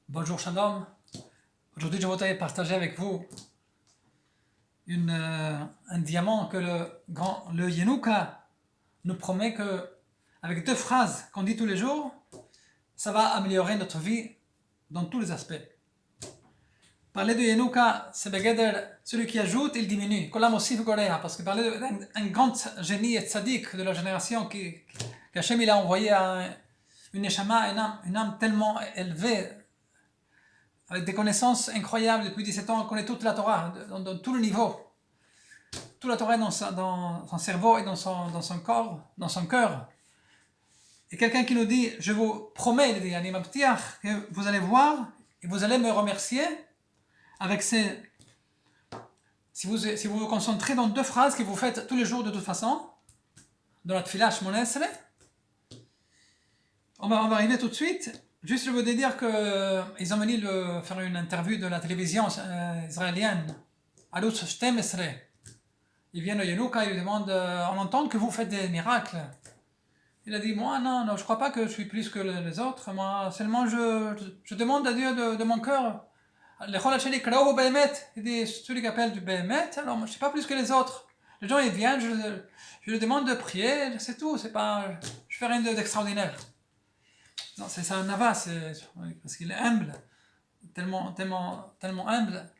Bonjour Shalom. Aujourd'hui, je voudrais partager avec vous un diamant que le Yenouka nous promet que, avec deux phrases qu'on dit tous les jours, ça va améliorer notre vie dans tous les aspects. Parler de Yenouka, c'est Begeder, celui qui ajoute, il diminue. Kolam aussi Gorea, parce que parler d'un grand génie et tzaddik de la génération qu'Hachem il a envoyé à une neshama, une âme tellement élevée, avec des connaissances incroyables depuis 17 ans, on connaît toute la Torah, dans tout le niveau. Toute la Torah dans son cerveau et dans son corps, dans son cœur. Et quelqu'un qui nous dit, je vous promets, il dit, que vous allez voir et vous allez me remercier avec ces... Si vous vous concentrez dans deux phrases que vous faites tous les jours de toute façon, dans la Tfilah Shmona Esrei, on va arriver tout de suite. Juste, je voudrais dire qu'ils ont venu faire une interview de la télévision israélienne, Alouch 12. Ils viennent au Yenouka, ils lui demandent on entend que vous faites des miracles. Il a dit moi, non, je crois pas que je suis plus que les autres. Moi, seulement je demande à Dieu de mon cœur. Il dit celui qui appelle du Behemet, alors moi, je ne suis pas plus que les autres. Les gens, ils viennent, je leur demande de prier, c'est tout. C'est pas, je fais rien d'extraordinaire. Non, c'est un Nava, parce qu'il est humble, tellement humble.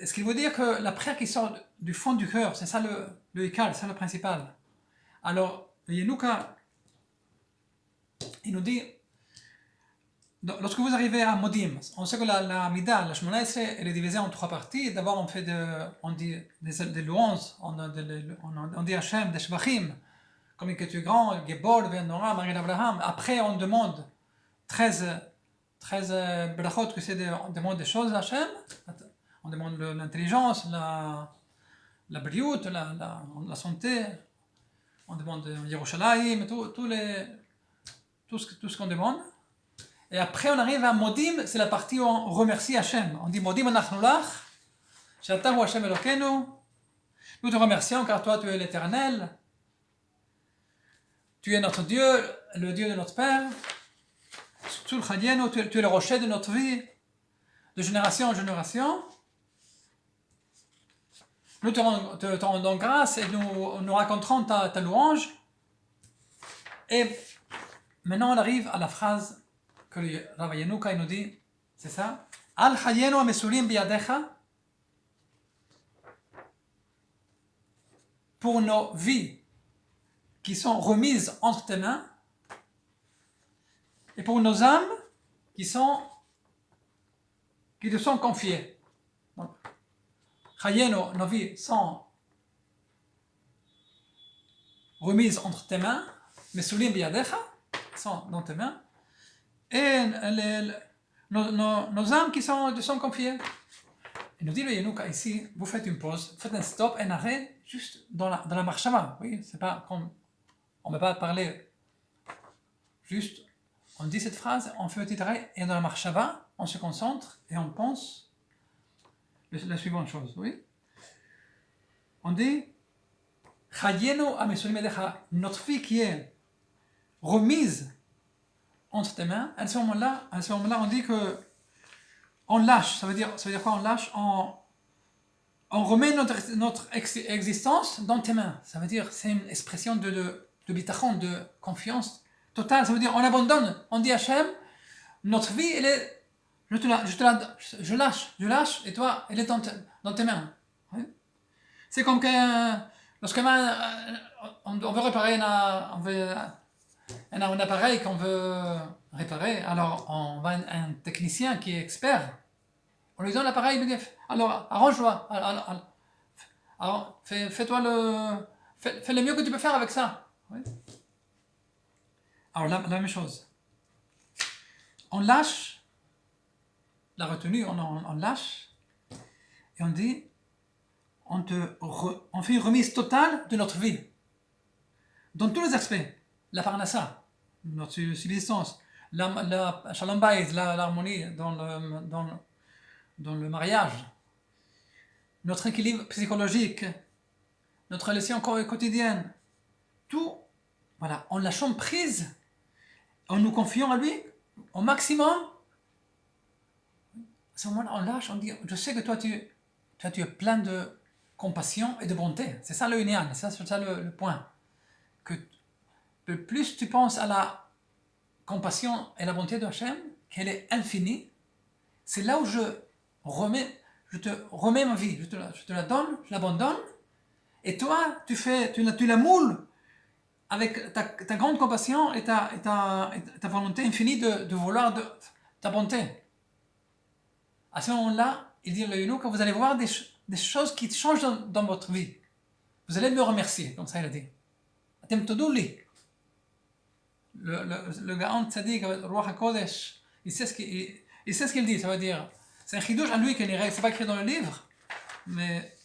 Ce qui veut dire que la prière qui sort du fond du cœur, c'est ça le Hikal, c'est ça le principal. Alors, le Yenouka, il nous dit, lorsque vous arrivez à Modim, on sait que la Mida, la Shmona Esrei, elle est divisée en trois parties. D'abord, on dit des louanges, on dit Hachem, des Shvachim, comme que tu es grand, Gebor, Venora, Marie d'Abraham. Après, on demande 13 brachot, que c'est on demande des choses à Hachem. On demande l'intelligence, la brioute, la santé. On demande Yerushalayim, tout ce qu'on demande. Et après, on arrive à Modim, c'est la partie où on remercie Hachem. On dit Modim anachnu lach, she'ata hu Hachem Elokeinu. Nous te remercions car toi, tu es l'Éternel. Tu es notre Dieu, le Dieu de notre Père. Tu es le rocher de notre vie, de génération en génération. Nous te rendons grâce et nous raconterons ta louange. Et maintenant, on arrive à la phrase que le Rav Yenouka nous dit, c'est ça. Al chayenu amesulim biyadecha. Pour nos vies qui sont remises entre tes mains, et pour nos âmes qui te sont confiées. Chayenu, nos vies sont remises entre tes mains, mesulim biyadecha, sont dans tes mains, et nos âmes qui te sont confiées. Il nous dit le Yenouka ici, vous faites une pause, vous faites un stop, un arrêt, juste dans la marshava. Oui, c'est pas comme on ne peut pas parler. Juste, on dit cette phrase, on fait un petit arrêt, et dans la marshava, on se concentre et on pense la suivante chose. Oui, on dit Chayenu amesulim biyadecha, notre vie qui est remise entre tes mains. À ce moment-là, on dit que on lâche. Ça veut dire quoi? On lâche, on remet notre existence dans tes mains. Ça veut dire, c'est une expression de bitachon, de confiance totale. Ça veut dire, on abandonne. On dit à Hachem, notre vie, elle est, je lâche, et toi, elle est dans tes mains. Oui? C'est comme lorsque on veut réparer un appareil qu'on veut réparer, alors on va à un technicien qui est expert. On lui donne l'appareil, il dit alors arrange-toi, alors fais le mieux que tu peux faire avec ça. Oui. Alors la même chose. On lâche la retenue, on lâche, et on dit on fait une remise totale de notre vie, dans tous les aspects. La parnassa, notre subsistance, la shalom bayit, l'harmonie dans le mariage, notre équilibre psychologique, notre relation quotidienne, tout, voilà, en lâchant prise, en nous confiant à lui au maximum, ce moment-là, on lâche, on dit, je sais que toi, tu es plein de compassion et de bonté. C'est ça le union, c'est ça le point. Que le plus tu penses à la compassion et la bonté de Hachem, qu'elle est infinie, c'est là où je te remets ma vie, je te la donne, je l'abandonne, et toi, tu la moules avec ta grande compassion et ta volonté infinie de vouloir ta bonté. À ce moment-là, il dit le eunuque, vous allez voir des choses qui changent dans votre vie. Vous allez me remercier, comme ça il a dit. Atem todou li. Le Gaon Tzadik, Ruach HaKodesh, il sait ce qu'il dit, ça veut dire. C'est un chidouche à lui qui c'est pas écrit dans le livre, mais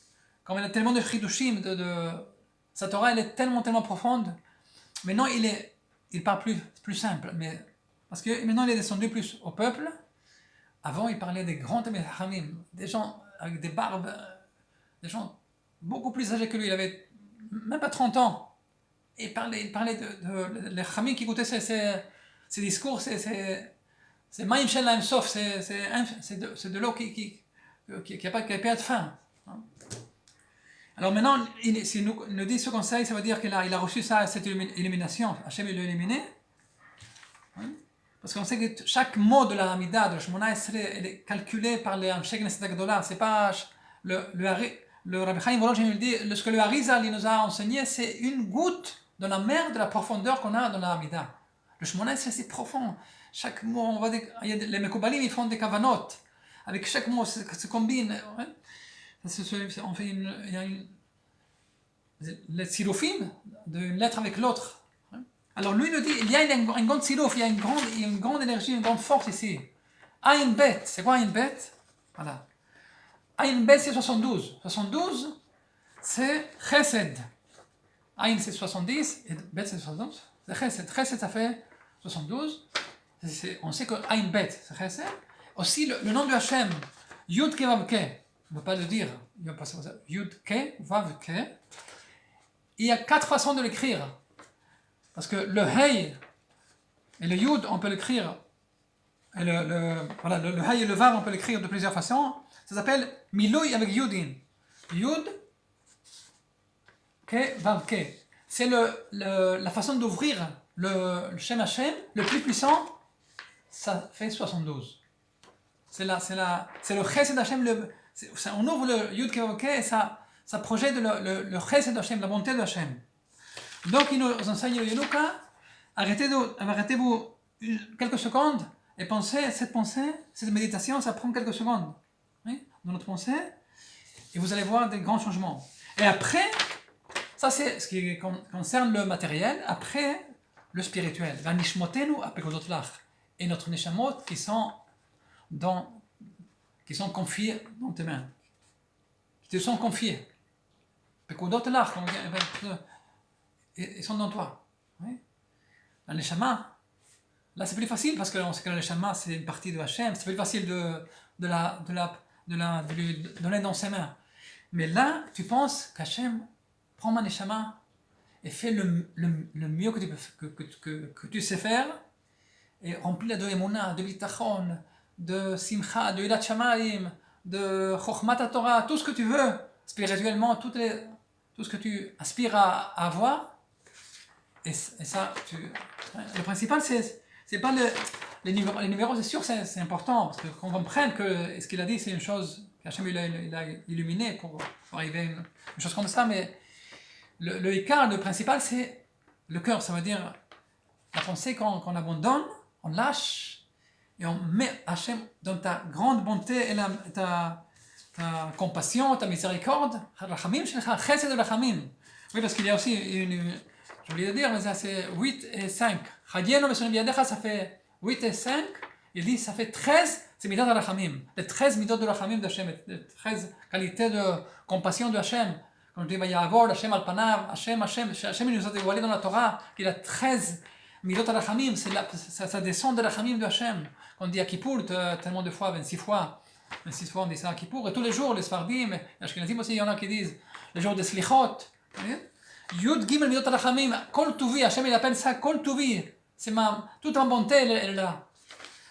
comme il a tellement de chidushim, sa Torah elle est tellement profonde. Maintenant il parle plus simple, mais parce que maintenant il est descendu plus au peuple. Avant il parlait des grands Talmidei Chachamim, des gens avec des barbes, des gens beaucoup plus âgés que lui. Il avait même pas 30 ans. Et il parlait de les Chachamim qui écoutaient ses discours, c'est Maïm Shel Lahem Sof, c'est de l'eau qui n'a pas de fin. Alors maintenant, s'il nous dit ce conseil, ça veut dire qu'il a reçu cette illumination. Hachem l'a illuminé. Parce qu'on sait que chaque mot de la Hamida, de Shemona Esrei, elle est calculée par les Amshei Knesset Agdola. C'est pas le Rabbi Chaim Volozhin, il dit, ce que le Harizal nous a enseigné, c'est une goutte dans la mer de la profondeur qu'on a dans la Hamida. Le Shemona Esrei, c'est profond. Chaque mot, on voit les Mekoubalim, ils font des kavanot. Avec chaque mot, ça se combine. Ouais. On fait les tzilufim d'une lettre avec l'autre. Alors lui nous dit, il y a un grand tziluf, il y a une grande énergie, une grande force ici. Ayin Bet, c'est quoi Ayin Bet? Voilà. Ayin Bet c'est 72. 72, c'est Chesed. Ayin c'est 70, et Bet c'est 72. C'est Chesed. Chesed ça fait 72. On sait que Ayin Bet c'est Chesed. Aussi le nom de Hachem, Yud Ke Vav Ke. On ne peut pas le dire. Il va passer comme ça. Yud Ke Vav Ke. Il y a 4 façons de l'écrire. Parce que le Hey et le Yud, on peut l'écrire. Et le Hey et le Vav, on peut l'écrire de plusieurs façons. Ça s'appelle Miloui avec Yudin. Yud, Ke, Vav, Ke. C'est la façon d'ouvrir le Shem Hashem, le plus puissant, ça fait 72. C'est le Chesed Hashem, on ouvre le Yud, Ke, Vav, Ke, et ça projette le Chesed Hashem, la bonté de Hashem. Donc il nous enseigne le Yenuka, arrêtez-vous quelques secondes et pensez, cette méditation, ça prend quelques secondes dans notre pensée, et vous allez voir des grands changements. Et après, ça c'est ce qui concerne le matériel, après le spirituel. Et notre neshamot qui sont confiés dans tes mains, qui te sont confiés. Ils sont dans toi. Oui. La neshama, là c'est plus facile parce qu'on sait que la neshama c'est une partie de Hachem, c'est plus facile de lui donner dans ses mains. Mais là, tu penses qu'Hachem prend ma neshama et fait le mieux que tu sais faire et remplit-la de emuna, de bitachon, de simcha, de hilat shamayim, de chokhmat Torah, tout ce que tu veux spirituellement, tout ce que tu aspires à avoir. Et ça, le principal, c'est pas les numéros, c'est sûr, c'est important, parce qu'on comprenne que ce qu'il a dit, c'est une chose qu'Hachem il a illuminé pour arriver à une chose comme ça, mais le écart, le principal, c'est le cœur, ça veut dire la pensée qu'on abandonne, on lâche, et on met Hachem dans ta grande bonté et ta compassion, ta miséricorde, chesed de rachamim. Oui, parce qu'il y a aussi je voulais dire, mais ça c'est 8 et 5. Ça fait 8 et 5. Il dit, ça fait 13, c'est midat de rachamim. Les 13 midot de rachamim d'Hachem, les 13 qualités de compassion de Hachem. Quand on dit, Vayavor, Hachem al panav, Hachem, il nous a dévoilé dans la Torah qu'il a 13 midot de rachamim, ça descend de rachamim de Hachem. Quand on dit à Kippour, tellement de fois, 26 fois on dit ça à Kippour, et tous les jours, les Sfardim, les Ashkenazim aussi, il y en a qui disent, les jours des Slichot, Yud Gimel Midot Rachamim, Kol Tuvi, Hachem il appelle ça Kol Tuvi, c'est toute ma bonté, elle est là.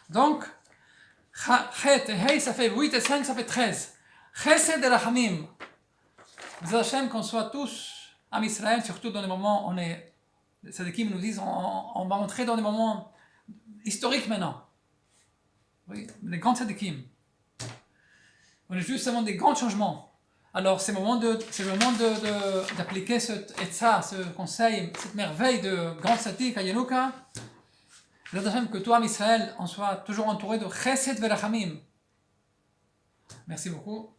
Donc, Chet et Hey, ça fait 8 et 5, ça fait 13. Chesed et Rachamim. Bézat Hashem, qu'on soit tous Am Israël, surtout dans les moments où on est. Les Sadikim nous disent on va entrer dans des moments historiques maintenant. Oui, les grands Sadikim. On est juste avant des grands changements. Alors c'est le moment d'appliquer ce conseil, cette merveille de grand Sadik à Yanouka. Que toi, Am Israël, on soit toujours entouré de Chesed et Rachamim. Merci beaucoup.